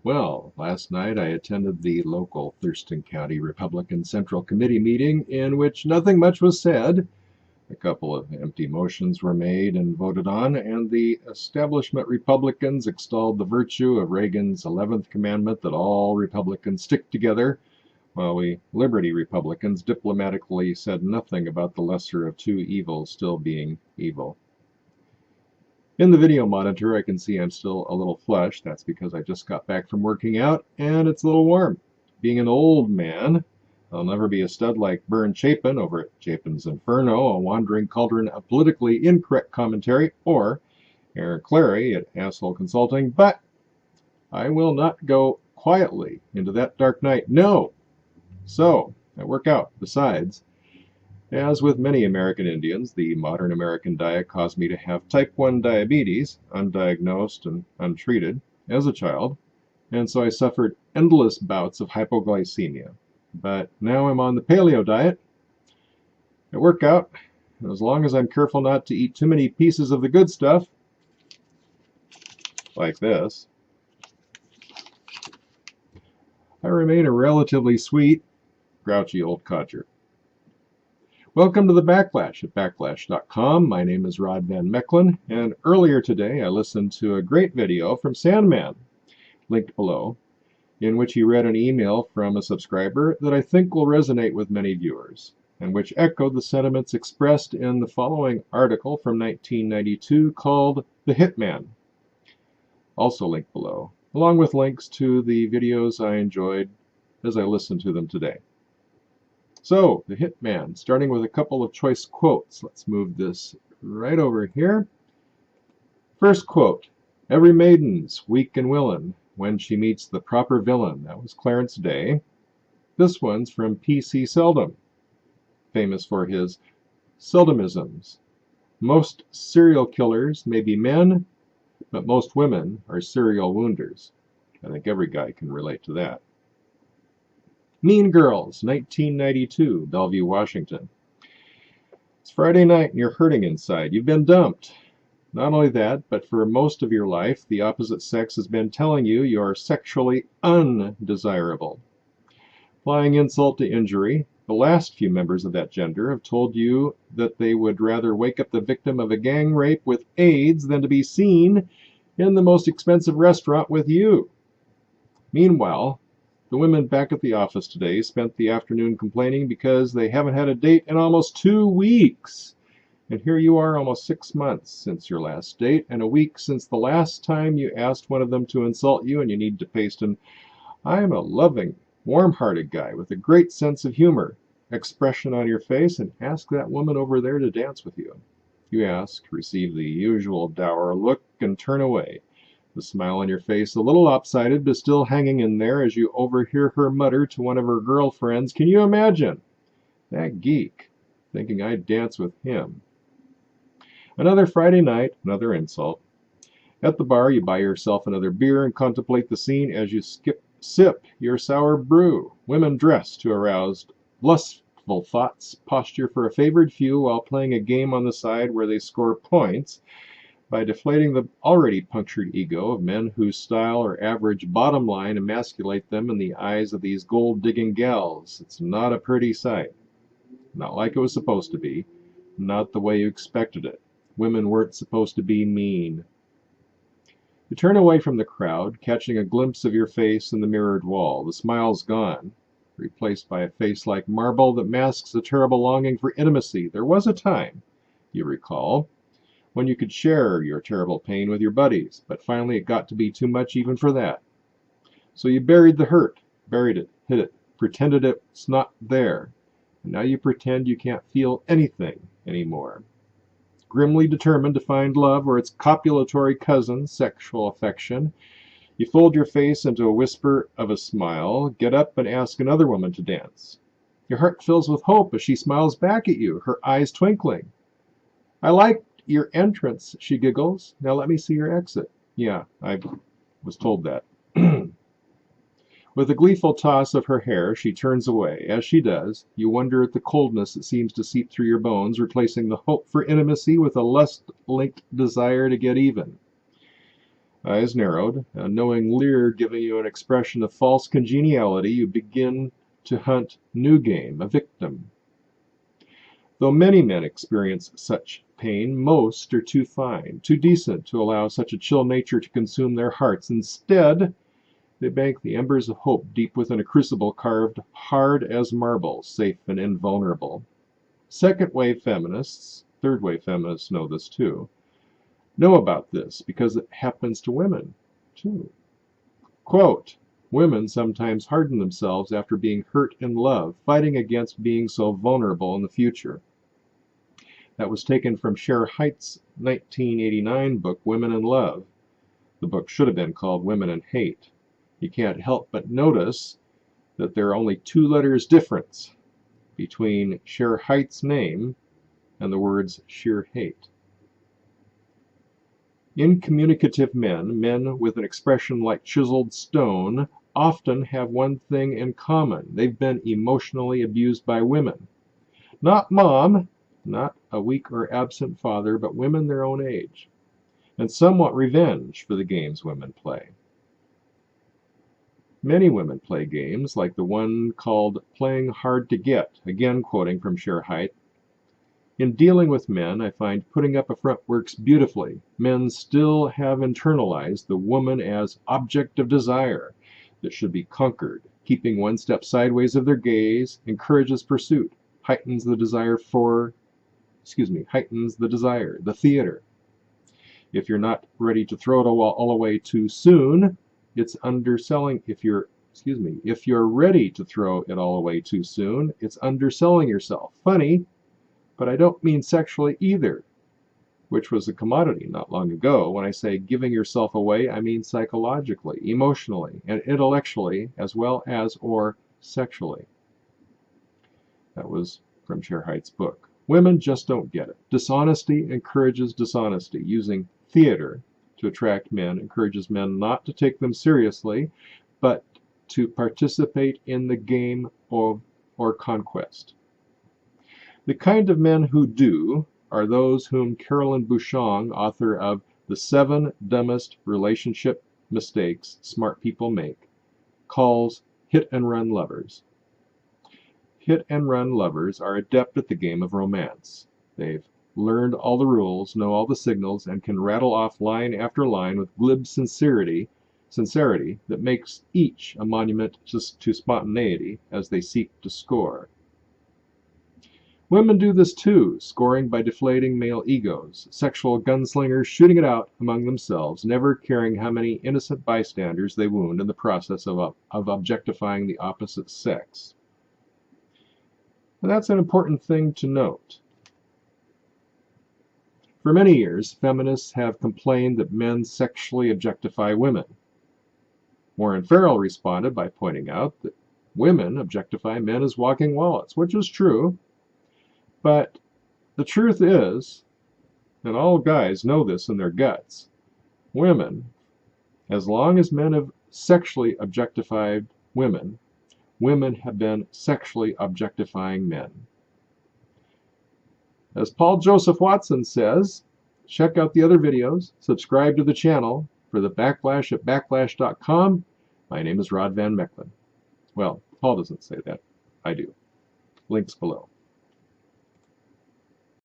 Well, last night I attended the local Thurston County Republican Central Committee meeting in which nothing much was said. A couple of empty motions were made and voted on, and the establishment Republicans extolled the virtue of Reagan's 11th commandment that all Republicans stick together, while we Liberty Republicans diplomatically said nothing about the lesser of two evils still being evil. In the video monitor, I can see I'm still a little flushed. That's because I just got back from working out, and it's a little warm. Being an old man, I'll never be a stud like Chapin over at Chapin's Inferno, a wandering cauldron of politically incorrect commentary, or Clarey at Asshole Consulting, but I will not go quietly into that dark night. No! So, I work out. Besides, as with many American Indians, the modern American diet caused me to have type 1 diabetes, undiagnosed and untreated, as a child, and so I suffered endless bouts of hypoglycemia. But now I'm on the paleo diet. I work out, and as long as I'm careful not to eat too many pieces of the good stuff, like this, I remain a relatively sweet, grouchy old codger. Welcome to the Backlash at Backlash.com. My name is Rod Van Mecklin, and earlier today I listened to a great video from Sandman, linked below, in which he read an email from a subscriber that I think will resonate with many viewers, and which echoed the sentiments expressed in the following article from 1992 called The Hitman, also linked below, along with links to the videos I enjoyed as I listened to them today. So, The Hitman, starting with a couple of choice quotes. Let's move this right over here. First quote, "Every maiden's weak and willin' when she meets the proper villain." That was Clarence Day. This one's from P.C. Seldom, famous for his seldomisms. "Most serial killers may be men, but most women are serial wounders." I think every guy can relate to that. Mean Girls, 1992, Bellevue, Washington. It's Friday night and you're hurting inside. You've been dumped. Not only that, but for most of your life, the opposite sex has been telling you you're sexually undesirable. Applying insult to injury, the last few members of that gender have told you that they would rather wake up the victim of a gang rape with AIDS than to be seen in the most expensive restaurant with you. Meanwhile, the women back at the office today spent the afternoon complaining because they haven't had a date in almost 2 weeks. And here you are almost 6 months since your last date, and a week since the last time you asked one of them to insult you, and you need to paste an "I'm a loving, warm-hearted guy with a great sense of humor" expression on your face, and ask that woman over there to dance with you. You ask, receive the usual dour look, and turn away. The smile on your face a little lopsided, but still hanging in there as you overhear her mutter to one of her girlfriends, "Can you imagine? That geek, thinking I'd dance with him." Another Friday night, another insult. At the bar, you buy yourself another beer and contemplate the scene as you sip your sour brew. Women dress to arouse lustful thoughts, posture for a favored few while playing a game on the side where they score points by deflating the already punctured ego of men whose style or average bottom line emasculate them in the eyes of these gold-digging gals. It's not a pretty sight. Not like it was supposed to be. Not the way you expected it. Women weren't supposed to be mean. You turn away from the crowd, catching a glimpse of your face in the mirrored wall. The smile's gone, replaced by a face like marble that masks a terrible longing for intimacy. There was a time, you recall, when you could share your terrible pain with your buddies, but finally it got to be too much even for that. So you buried the hurt, buried it, hid it, pretended it's not there, and now you pretend you can't feel anything anymore. Grimly determined to find love or its copulatory cousin, sexual affection, you fold your face into a whisper of a smile, get up and ask another woman to dance. Your heart fills with hope as she smiles back at you, her eyes twinkling. "I like your entrance," she giggles. "Now let me see your exit." Yeah, I was told that. With a gleeful toss of her hair, she turns away. As she does, you wonder at the coldness that seems to seep through your bones, replacing the hope for intimacy with a lust-linked desire to get even. eyes narrowed, a knowing leer giving you an expression of false congeniality, you begin to hunt new game, a victim. Though many men experience such pain, most are too fine, too decent to allow such a chill nature to consume their hearts. Instead, they bank the embers of hope deep within a crucible carved hard as marble, safe and invulnerable. Second-wave feminists, third-wave feminists know this too, know about this because it happens to women too. Quote, women sometimes harden themselves after being hurt in love, fighting against being so vulnerable in the future. That was taken from Cher Height's 1989 book, Women in Love. The book should have been called Women in Hate. You can't help but notice that there are only 2 letters difference between Cher Height's name and the words sheer hate. Incommunicative men, men with an expression like chiseled stone, often have one thing in common. They've been emotionally abused by women. Not mom, not a weak or absent father, but women their own age, and somewhat revenge for the games women play. Many women play games like the one called Playing Hard to Get, again quoting from Cher Height. In dealing with men, I find putting up a front works beautifully. Men still have internalized the woman as object of desire that should be conquered. Keeping one step sideways of their gaze encourages pursuit, heightens the desire, the theater. If you're not ready to throw it all away too soon, it's underselling. If you're ready to throw it all away too soon, it's underselling yourself. Funny, but I don't mean sexually either, which was a commodity not long ago. When I say giving yourself away, I mean psychologically, emotionally, and intellectually, as well as or sexually. That was from Cher Height's book. Women just don't get it. Dishonesty encourages dishonesty. Using theater to attract men encourages men not to take them seriously, but to participate in the game or conquest. The kind of men who do are those whom Carolyn Bouchon, author of The 7 Dumbest Relationship Mistakes Smart People Make, calls hit-and-run lovers. Hit-and-run lovers are adept at the game of romance. They've learned all the rules, know all the signals, and can rattle off line after line with glib sincerity that makes each a monument to spontaneity as they seek to score. Women do this too, scoring by deflating male egos, sexual gunslingers shooting it out among themselves, never caring how many innocent bystanders they wound in the process of objectifying the opposite sex. And that's an important thing to note. For many years, feminists have complained that men sexually objectify women. Warren Farrell responded by pointing out that women objectify men as walking wallets, which is true. But the truth is, and all guys know this in their guts, women, as long as men have sexually objectified women, women have been sexually objectifying men. As Paul Joseph Watson says, check out the other videos, subscribe to the channel for the Backlash at Backlash.com. My name is Rod Van Mecklin. Well, Paul doesn't say that. I do. Links below.